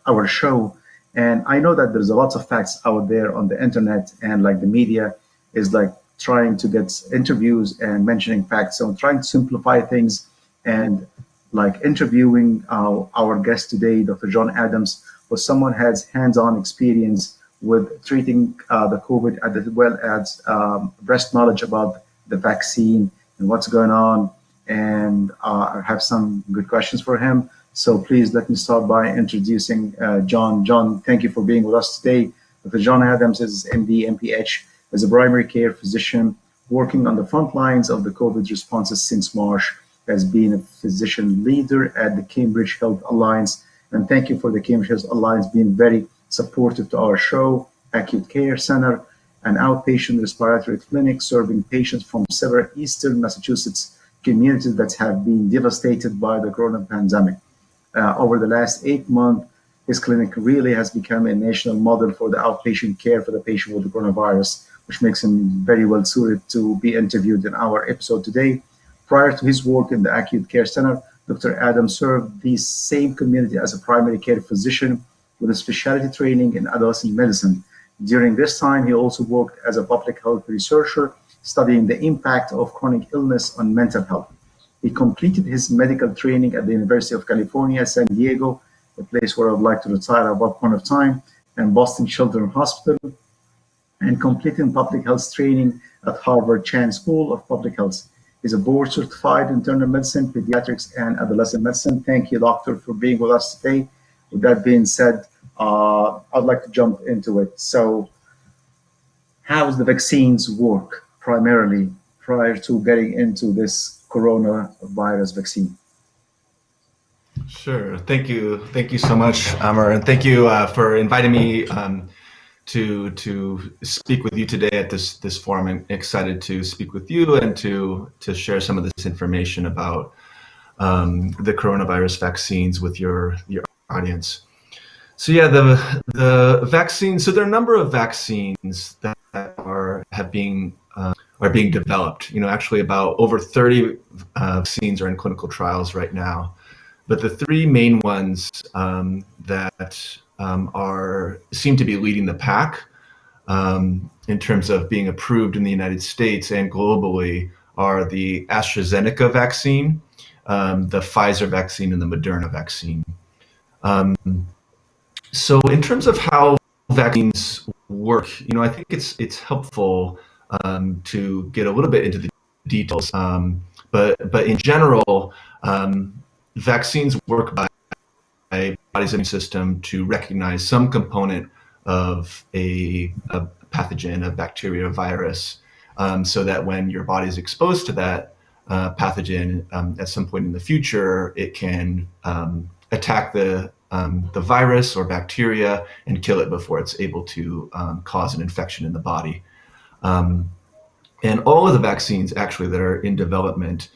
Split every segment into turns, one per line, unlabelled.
our show. And I know that there's a lot of facts out there on the internet, and like the media is like trying to get interviews and mentioning facts. So I'm trying to simplify things, and like interviewing our guest today, Dr. John Adams, was someone who has hands-on experience with treating the COVID, as well as breast knowledge about the vaccine and what's going on. And I have some good questions for him. So please let me start by introducing John. John, thank you for being with us today. Dr. John Adams is MD, MPH, as a primary care physician working on the front lines of the COVID responses since March, has been a physician leader at the Cambridge Health Alliance. And thank you for the Cambridge Health Alliance being very supportive to our show. Acute Care Center, an outpatient respiratory clinic serving patients from several eastern Massachusetts communities that have been devastated by the corona pandemic. Over the last 8 months, his clinic really has become a national model for the outpatient care for the patient with the coronavirus, which makes him very well suited to be interviewed in our episode today. Prior to his work in the Acute Care Center, Dr. Adams served the same community as a primary care physician with a specialty training in adolescent medicine. During this time, he also worked as a public health researcher, studying the impact of chronic illness on mental health. He completed his medical training at the University of California, San Diego, a place where I'd like to retire at one point of time, and Boston Children's Hospital, and completing public health training at Harvard Chan School of Public Health. He's a board certified internal medicine, pediatrics, and adolescent medicine. Thank you, doctor, for being with us today. With that being said, I'd like to jump into it. So how does the vaccines work primarily prior to getting into this coronavirus vaccine?
Sure. Thank you. Thank you so much, Amr. And thank you for inviting me to speak with you today at this forum. I'm excited to speak with you and to share some of this information about the coronavirus vaccines with your audience. So yeah, the vaccine. So there are a number of vaccines that are being developed. You know, actually about over 30 vaccines are in clinical trials right now. But the three main ones that seem to be leading the pack in terms of being approved in the United States and globally are the AstraZeneca vaccine, the Pfizer vaccine, and the Moderna vaccine. So in terms of how vaccines work, you know, I think it's helpful to get a little bit into the details. But in general, vaccines work by body's immune system to recognize some component of a pathogen, a bacteria, a virus, so that when your body is exposed to that pathogen at some point in the future, it can attack the virus or bacteria and kill it before it's able to cause an infection in the body. And all of the vaccines actually that are in development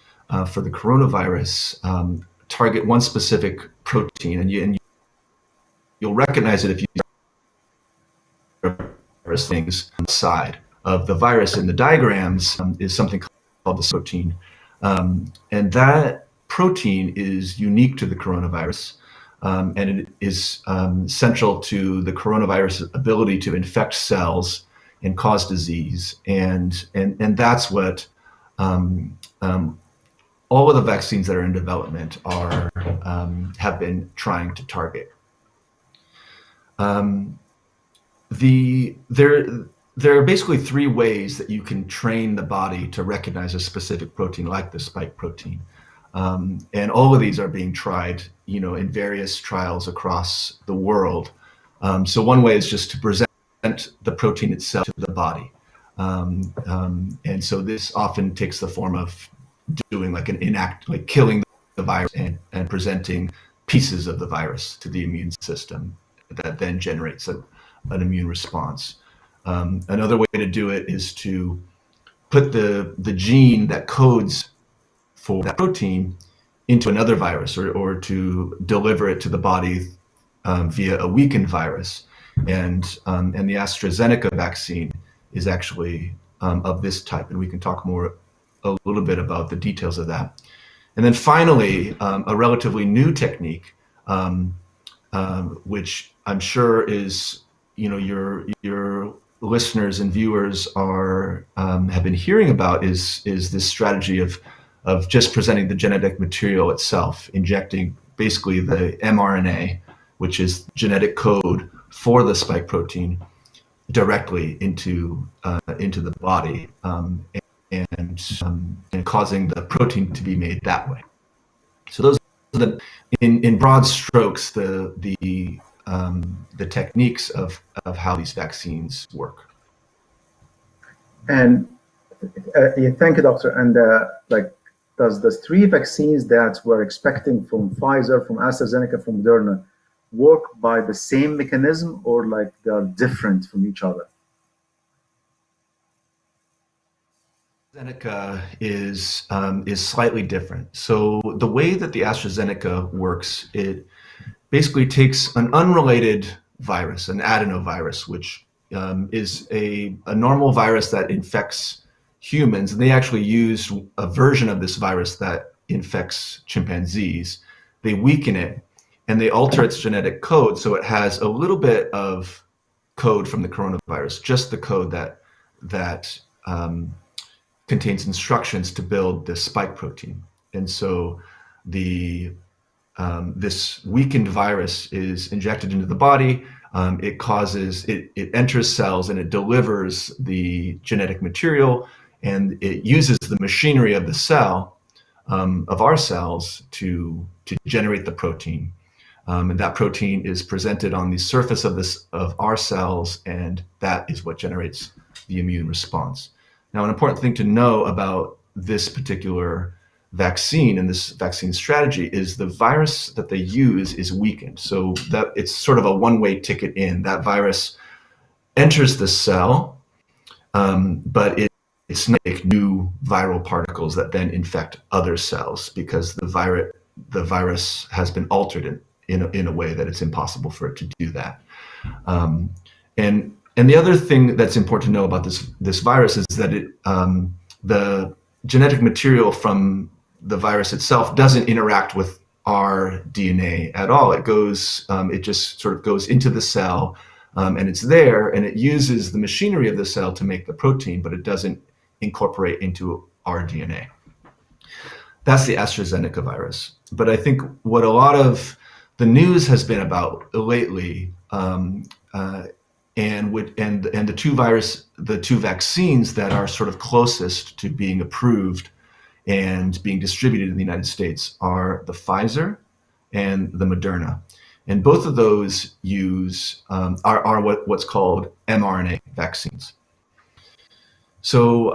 for the coronavirus target one specific protein, and you'll recognize it if you virus things outside of the virus in the diagrams is something called the protein. And that protein is unique to the coronavirus. And it is central to the coronavirus ability to infect cells and cause disease. And that's what all of the vaccines that are in development have been trying to target. There are basically three ways that you can train the body to recognize a specific protein, like the spike protein. And all of these are being tried, you know, in various trials across the world. So one way is just to present the protein itself to the body. And so this often takes the form of doing like like killing the virus and presenting pieces of the virus to the immune system that then generates an immune response. Another way to do it is to put the gene that codes for that protein into another virus, or to deliver it to the body via a weakened virus. And the AstraZeneca vaccine is actually of this type, and we can talk a little bit about the details of that. And then finally, a relatively new technique which I'm sure is, your listeners and viewers are have been hearing about, is this strategy of just presenting the genetic material itself, injecting basically the mRNA, which is genetic code for the spike protein, directly into the body, and causing the protein to be made that way. So those are in broad strokes, the techniques of how these vaccines work.
And yeah, thank you, doctor. And like, does the three vaccines that we're expecting from Pfizer, from AstraZeneca, from Moderna work by the same mechanism, or like they're different from each other?
AstraZeneca is slightly different. So the way that the AstraZeneca works, it basically takes an unrelated virus, an adenovirus, which is a normal virus that infects humans. And they actually use a version of this virus that infects chimpanzees. They weaken it and they alter its genetic code so it has a little bit of code from the coronavirus, just the code that contains instructions to build this spike protein. And so this weakened virus is injected into the body. It enters cells and it delivers the genetic material, and it uses the machinery of the cell, of our cells, to generate the protein. And that protein is presented on the surface of our cells, and that is what generates the immune response. Now, an important thing to know about this particular vaccine and this vaccine strategy is the virus that they use is weakened. So that it's sort of a one-way ticket in. That virus enters the cell, but it's not like new viral particles that then infect other cells, because the virus has been altered in a way that it's impossible for it to do that. And the other thing that's important to know about this virus is that the genetic material from the virus itself doesn't interact with our DNA at all. It just sort of goes into the cell, and it's there, and it uses the machinery of the cell to make the protein, but it doesn't incorporate into our DNA. That's the AstraZeneca virus. But I think what a lot of the news has been about lately, and the two vaccines that are sort of closest to being approved and being distributed in the United States, are the Pfizer and the Moderna. And both of those are what's called mRNA vaccines. So,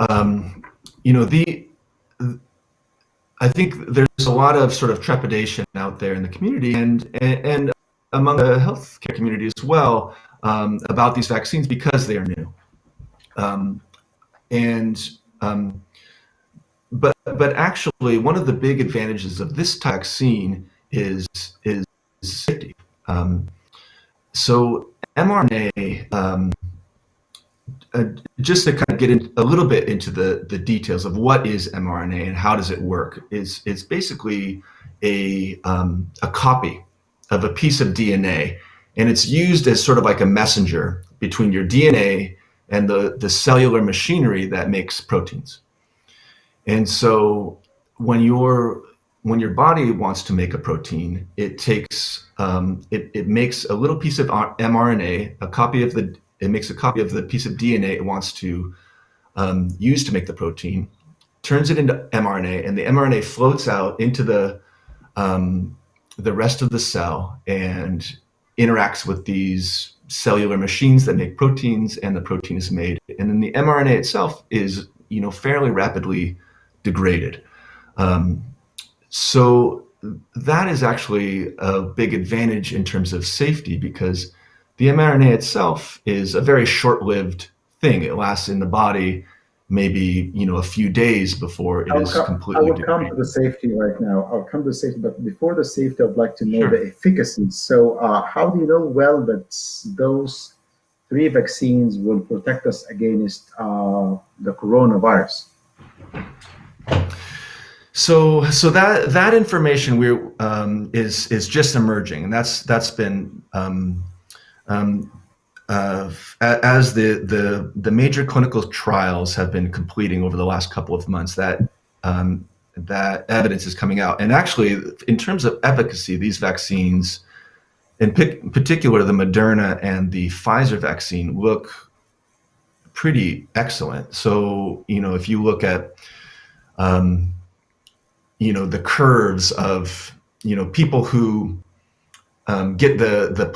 I think there's a lot of sort of trepidation out there in the community and among the healthcare community as well, about these vaccines because they are new. But actually, one of the big advantages of this vaccine is safety. So mRNA, just to kind of get a little bit into the details of what is mRNA and how does it work, it's basically a copy of a piece of DNA, and it's used as sort of like a messenger between your DNA and the cellular machinery that makes proteins. And so when your body wants to make a protein, it takes it makes a little piece of mRNA, it makes a copy of the piece of DNA it wants to use to make the protein, turns it into mRNA, and the mRNA floats out into the rest of the cell and interacts with these cellular machines that make proteins, and the protein is made. And then the mRNA itself is, fairly rapidly degraded. So that is actually a big advantage in terms of safety, because the mRNA itself is a very short-lived thing. It lasts in the body maybe a few days before it is completely degraded.
I will come to the safety right now. I'll come to the safety, but before the safety, I'd like to know
Sure.
the efficacy. So how do you know well that those three vaccines will protect us against the coronavirus?
So that information is just emerging, and that's been um, as the major clinical trials have been completing over the last couple of months, that evidence is coming out. And actually, in terms of efficacy, these vaccines, in particular the Moderna and the Pfizer vaccine, look pretty excellent. So, if you look at the curves of people who get the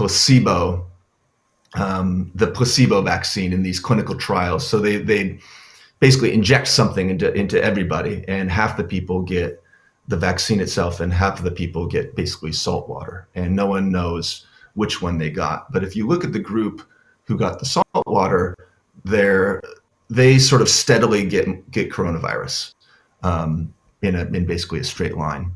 placebo vaccine in these clinical trials. So they basically inject something into everybody, and half the people get the vaccine itself, and half of the people get basically salt water, and no one knows which one they got. But if you look at the group who got the salt water, they sort of steadily get coronavirus in basically a straight line.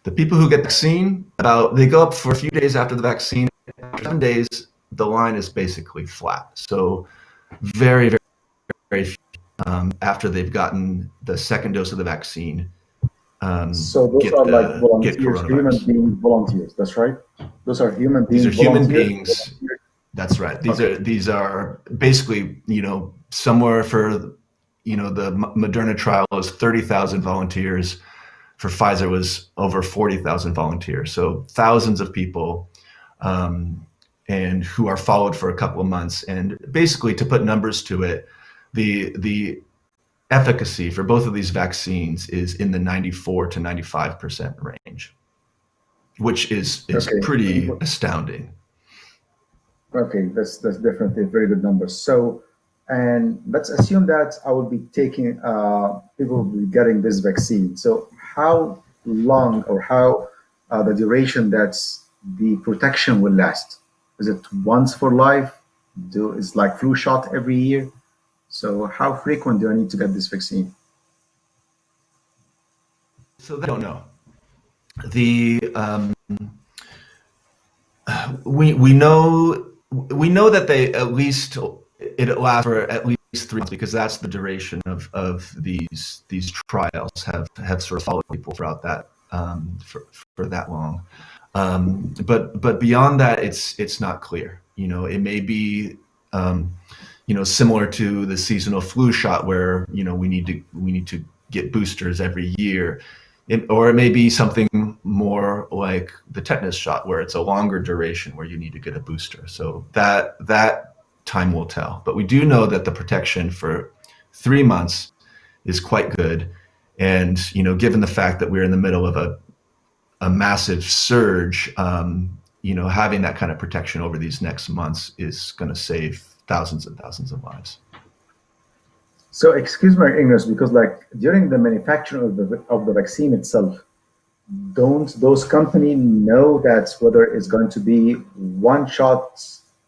The people who get the vaccine, they go up for a few days after the vaccine. After 7 days, the line is basically flat. So very, very, very few after they've gotten the second dose of the vaccine.
So those are like volunteers, human being volunteers. That's right. Those are human beings.
These are human beings. That's right. These are basically, somewhere for, the Moderna trial was 30,000 volunteers. For Pfizer was over 40,000 volunteers. So thousands of people, and who are followed for a couple of months. And basically, to put numbers to it, the efficacy for both of these vaccines is in the 94 to 95% range, which is pretty astounding.
Okay, that's definitely a very good number. So, and let's assume that I will be taking, people will be getting this vaccine. So, how long or how the duration that the protection will last? Is it once for life? Is like flu shot every year? So, how frequent do I need to get this vaccine?
So they don't know. We know that it lasts for at least 3 months, because that's the duration of these trials have sort of followed people throughout that for that long. But beyond that, it's not clear. It may be similar to the seasonal flu shot, where we need to get boosters every year. Or it may be something more like the tetanus shot, where it's a longer duration, where you need to get a booster. So that time will tell. But we do know that the protection for 3 months is quite good. And given the fact that we're in the middle of a massive surge, having that kind of protection over these next months is going to save thousands and thousands of lives.
So excuse my ignorance, because like during the manufacturing of the vaccine itself, don't those companies know that whether it's going to be one shot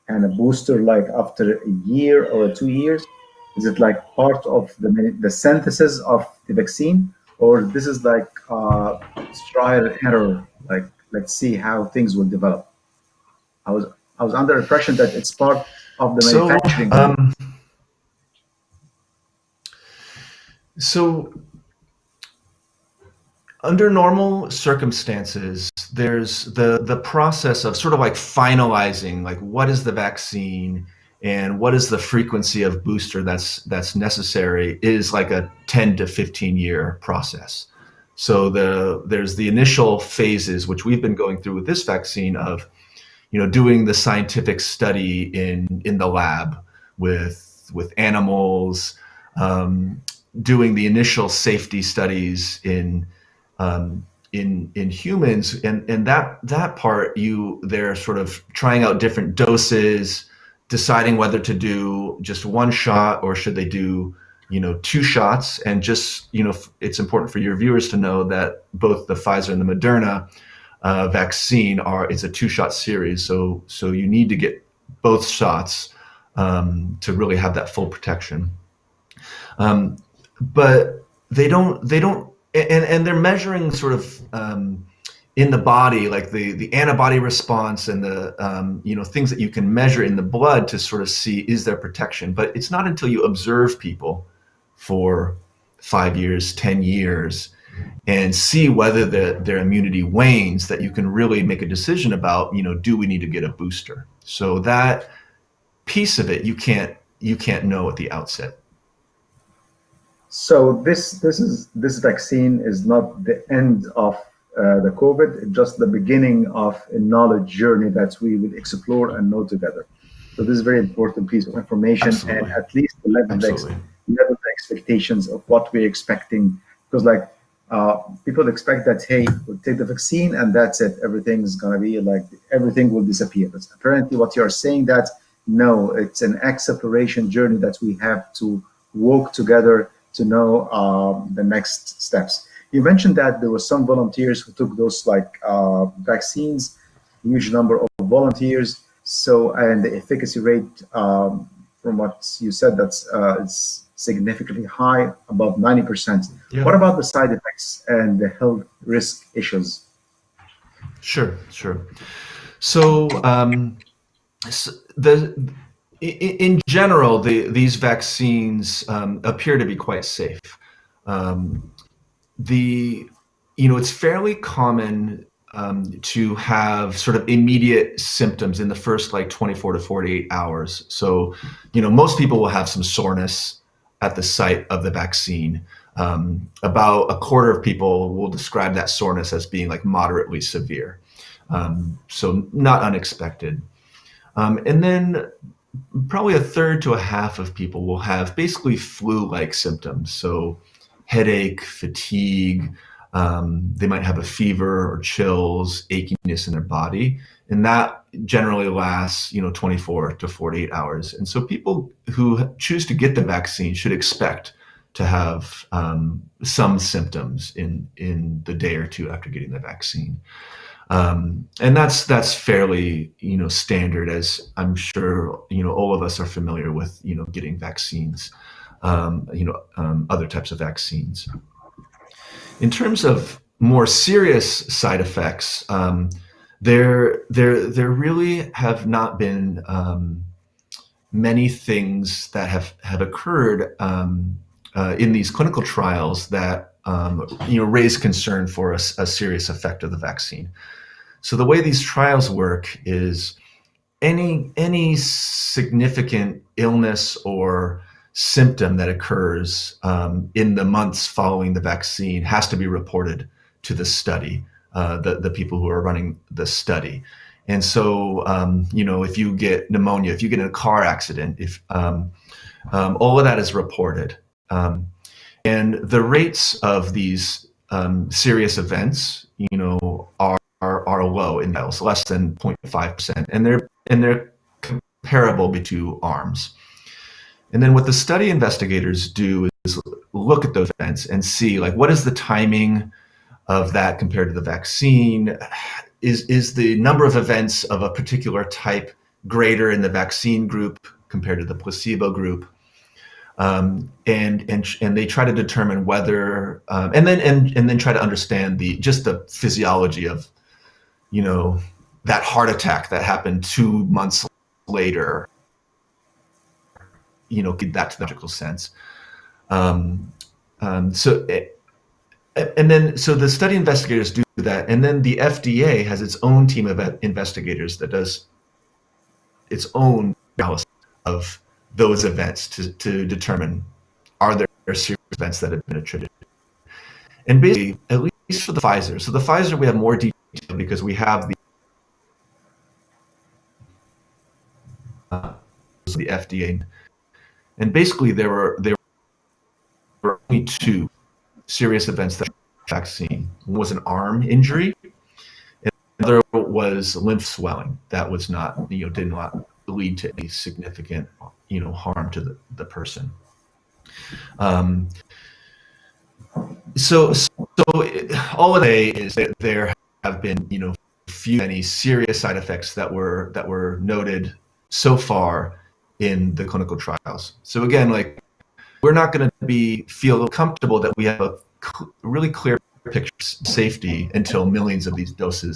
and a booster like after a year or 2 years? Is it like part of the synthesis of the vaccine, or this is like trial and error? Like, let's see how things will develop. I was under the impression that it's part of the manufacturing.
So under normal circumstances, there's the process of sort of like finalizing, like, what is the vaccine and what is the frequency of booster that's necessary, is like a 10 to 15 year process. So there's the initial phases, which we've been going through with this vaccine, of doing the scientific study in the lab with animals, doing the initial safety studies in humans, and that part, they're sort of trying out different doses, deciding whether to do just one shot or should they do 2 shots. And just it's important for your viewers to know that both the Pfizer and the Moderna vaccine it's a 2-shot series, so you need to get both shots to really have that full protection. But they don't, and they're measuring sort of in the body, like the antibody response and the things that you can measure in the blood to sort of see, is there protection. But it's not until you observe people for 5 years, 10 years, and see whether their immunity wanes, that you can really make a decision about, do we need to get a booster? So that piece of it, you can't know at the outset.
So this vaccine is not the end of the COVID, it's just the beginning of a knowledge journey that we will explore and know together. So this is a very important piece of information, and
Absolutely.
at least
Absolutely.
level the expectations of what we're expecting. Because like people expect that, hey, we'll take the vaccine and that's it. Everything's gonna be like everything will disappear. But apparently, what you're saying that no, it's an exploration journey that we have to walk together to know the next steps. You mentioned that there were some volunteers who took those like vaccines, huge number of volunteers. So, and the efficacy rate, from what you said, that's it's significantly high, above 90%.
Yeah.
What about the side effects and the health risk issues?
Sure. So, in general, these vaccines appear to be quite safe. Um, it's fairly common to have sort of immediate symptoms in the first like 24 to 48 hours. So, most people will have some soreness at the site of the vaccine. About a quarter of people will describe that soreness as being like moderately severe. So not unexpected. And then probably a third to a half of people will have basically flu-like symptoms. So headache, fatigue, they might have a fever or chills, achiness in their body. And that generally lasts, 24 to 48 hours. And so people who choose to get the vaccine should expect to have some symptoms in the day or two after getting the vaccine. And that's fairly, standard, as I'm sure, all of us are familiar with, getting vaccines, other types of vaccines. In terms of more serious side effects, there really have not been many things that have occurred in these clinical trials that raise concern for a serious effect of the vaccine. So the way these trials work is any significant illness or symptom that occurs in the months following the vaccine has to be reported to the study, the people who are running the study. And so, if you get pneumonia, if you get in a car accident, if all of that is reported, and the rates of these serious events, are low in males, less than 0.5%, and they're comparable between two arms. And then what the study investigators do is look at those events and see, like, what is the timing of that compared to the vaccine? Is the number of events of a particular type greater in the vaccine group compared to the placebo group? And they try to determine whether, and then try to understand just the physiology of, that heart attack that happened 2 months later, get that to the logical sense. So the study investigators do that, and then the FDA has its own team of investigators that does its own analysis of those events to determine, are there serious events that have been attributed. And basically, at least for the Pfizer, so the Pfizer we have more detail because we have the FDA, and basically there were only 2 serious events that vaccine. One was an arm injury, and the other was lymph swelling that was not, did not lead to any significant, harm to the person. So all of it is that there have been, any serious side effects that were noted so far in the clinical trials. So again, like, we're not going to feel comfortable that we have a really clear picture of safety until millions of these doses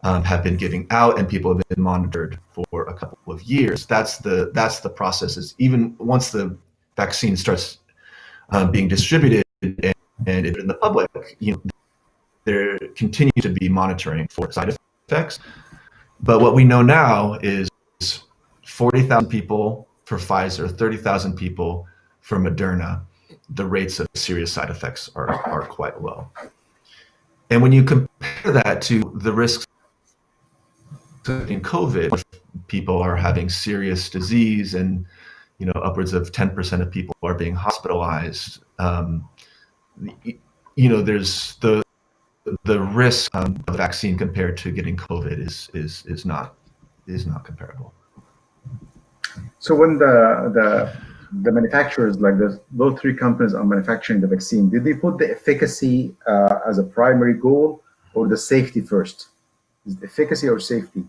have been given out and people have been monitored for a couple of years. That's the process. Is even once the vaccine starts being distributed and And in the public, there continue to be monitoring for side effects. But what we know now is 40,000 people for Pfizer, 30,000 people for Moderna, the rates of serious side effects are quite low. And when you compare that to the risks in COVID, people are having serious disease and upwards of 10% of people are being hospitalized. There's the risk of the vaccine compared to getting COVID is not comparable.
So when the manufacturers, like those three companies are manufacturing the vaccine, did they put the efficacy as a primary goal or the safety first? Is it efficacy or safety?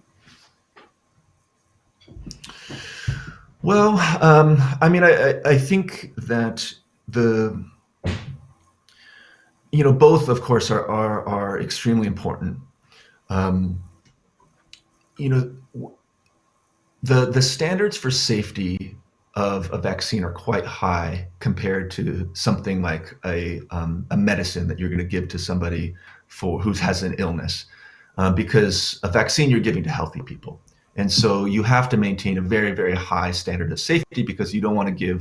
Well, I think that both, of course, are extremely important. The standards for safety of a vaccine are quite high compared to something like a medicine that you're going to give to somebody who has an illness, because a vaccine you're giving to healthy people. And so you have to maintain a very, very high standard of safety because you don't want to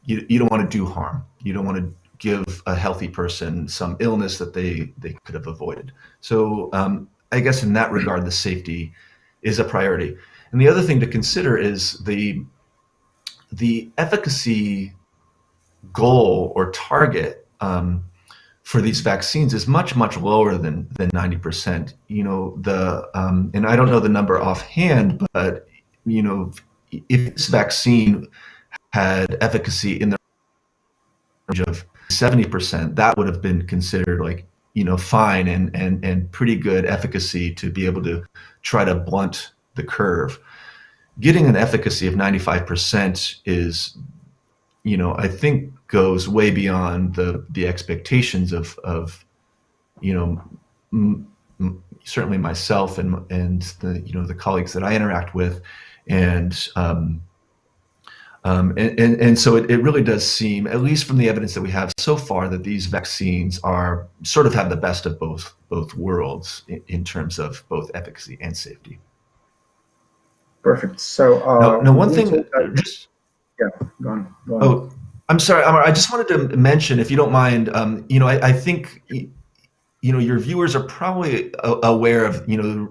you don't want to do harm. You don't want to give a healthy person some illness that they could have avoided. So I guess in that regard, the safety is a priority. And the other thing to consider is the efficacy goal or target for these vaccines is much, much lower than 90%. And I don't know the number offhand, but if this vaccine had efficacy in the range of 70%, that would have been considered like fine and pretty good efficacy to be able to try to blunt the curve. Getting an efficacy of 95% is, I think goes way beyond the expectations of certainly myself and the colleagues that I interact with, and so it really does seem, at least from the evidence that we have so far, that these vaccines are sort of have the best of both worlds in terms of both efficacy and safety.
Perfect. So
now one thing,
yeah, go on.
Oh, I'm sorry, Amar, I just wanted to mention, if you don't mind, I think your viewers are probably aware of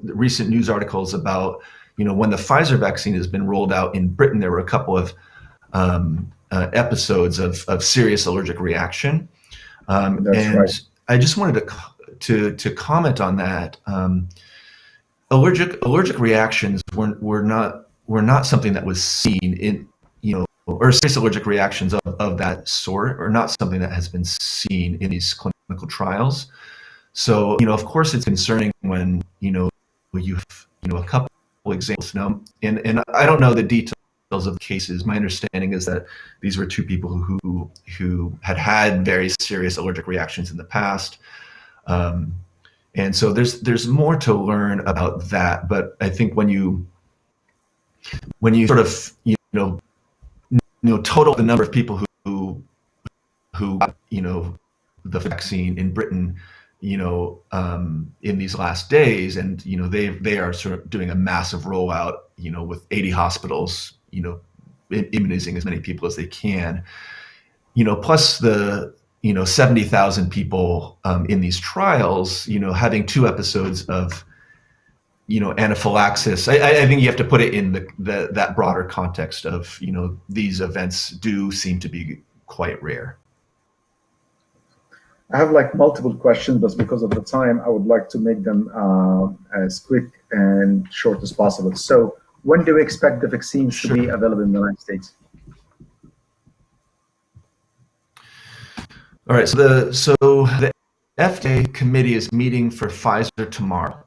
recent news articles about when the Pfizer vaccine has been rolled out in Britain. There were a couple of episodes of serious allergic reaction, and right. I just wanted to comment on that. Allergic reactions were not something that was seen in or serious allergic reactions of that sort, or not something that has been seen in these clinical trials. So of course it's concerning when you have a couple examples now, and I don't know the details of the cases. My understanding is that these were two people who had very serious allergic reactions in the past. And so there's more to learn about that, but I think when you sort of total the number of people who got, the vaccine in Britain, in these last days, and they are sort of doing a massive rollout, with 80 hospitals, immunizing as many people as they can, plus the 70,000 people in these trials, having 2 episodes of anaphylaxis. I think you have to put it in that broader context of these events do seem to be quite rare.
I have like multiple questions, but because of the time, I would like to make them as quick and short as possible. So when do we expect the vaccines to be available in the United States?
All right, so the FDA committee is meeting for Pfizer tomorrow,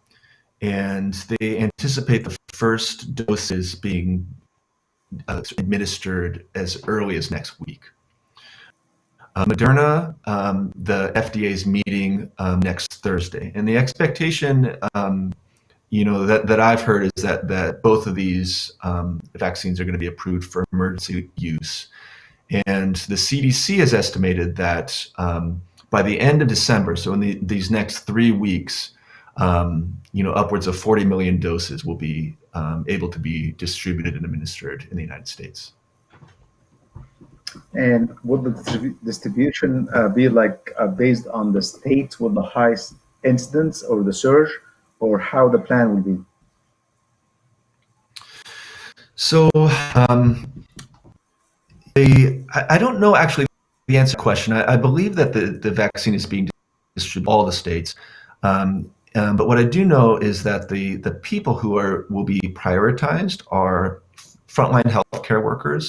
and they anticipate the first doses being administered as early as next week. Moderna, the FDA is meeting next Thursday, and the expectation, that I've heard is that both of these vaccines are going to be approved for emergency use, and the CDC has estimated that by the end of December, so in these next 3 weeks, upwards of 40 million doses will be able to be distributed and administered in the United States.
And would the distribution be like based on the state with the highest incidence or the surge, or how the plan will be?
So I don't know actually the answer to the question. I believe that the vaccine is being distributed to all the states. But what I do know is that the people who will be prioritized are frontline healthcare workers,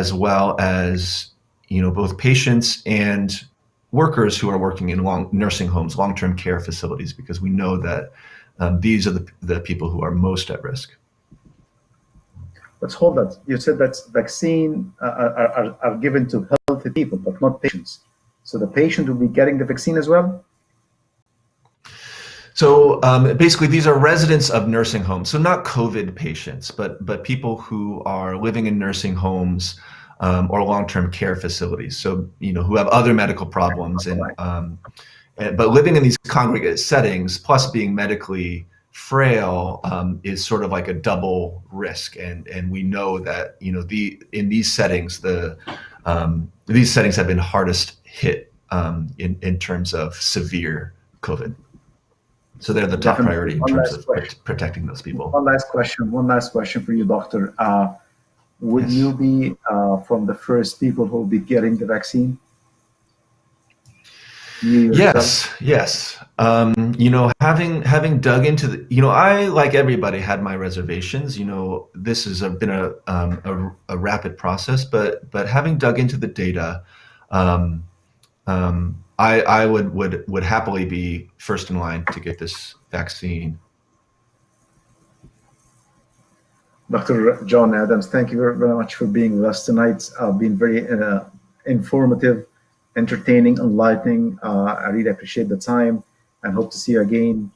as well as both patients and workers who are working in nursing homes, long-term care facilities, because we know that these are the people who are most at risk.
Let's hold that. You said that vaccine are given to healthy people, but not patients. So the patient will be getting the vaccine as well?
So basically, these are residents of nursing homes. So not COVID patients, but people who are living in nursing homes or long-term care facilities. So who have other medical problems but living in these congregate settings, plus being medically frail, is sort of like a double risk. And we know that in these settings, these settings have been hardest hit in terms of severe COVID. So they're the top priority in terms of protecting those people.
One last question for you, doctor. Would you be from the first people who will be getting the vaccine?
Yes. Having dug into I, like everybody, had my reservations. This has been a rapid process, but having dug into the data, I would happily be first in line to get this vaccine.
Dr. John Adams, thank you very, very much for being with us tonight. Been very informative, entertaining, enlightening. I really appreciate the time and hope to see you again.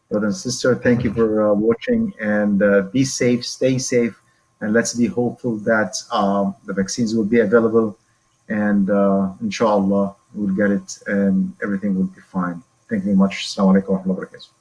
Brother and sister, thank you for watching, and be safe, stay safe, and let's be hopeful that the vaccines will be available, and inshallah we'll get it and everything will be fine. Thank you very much. Assalamu alaikum wa rahmatullahi wa barakatuh.